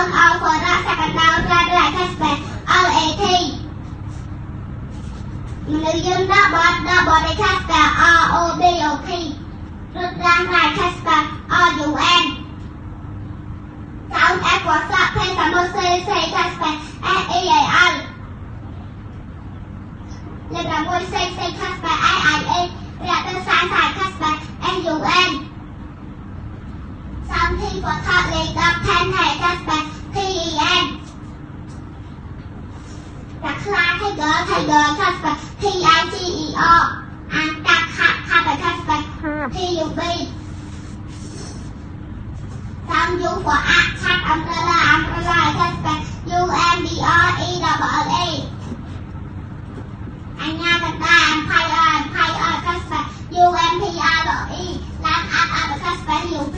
Sound out for that second down right like Casper LAT មនុស្សយើងដាក់បត់ឲ្យ Casper ROBOT រត់ឡើង like Casper RUN Sound F for Sub Play Samosa Say Casper SEAL លេខ6 Say Casper IIA ព្រះទៅសាយ Casper MUN Sound T for Top លេខ10 10 ហើយ Casper TEN តាខ្លា Tiger Casper TIGER អានកាត់ខាត់ Casper TUB Sound U for Chat Umbrella Casper UMBRELLA អញ្ញាកតា Empire Casper UMPRE ឡានCasper UP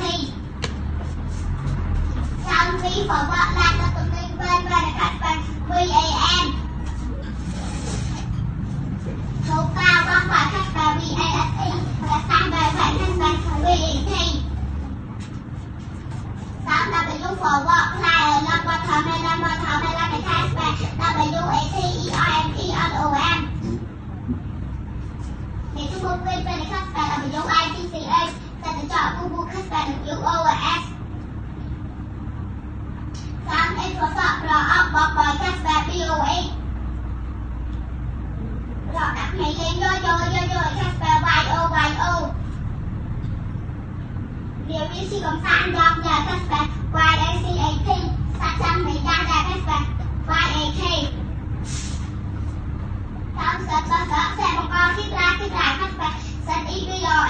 Sound V for what like the big bird Casper VAN số cao vang phải Casper VASE và sang bài phải Casper VET Sound W for what like number thome like Casper WATERMEROM để chúng tôi quên về Casper WITCA sẽ được chọn Google Casper WOS Sound A for sub pro up boy Casper BOE rồi đặt nhảy lên yo Casper YO điều ý si cộng sang dòng nhà Casper YACAT sát chân mấy ra Casper YAK Sound sub xe một con khít ra Casper sân y bây giờ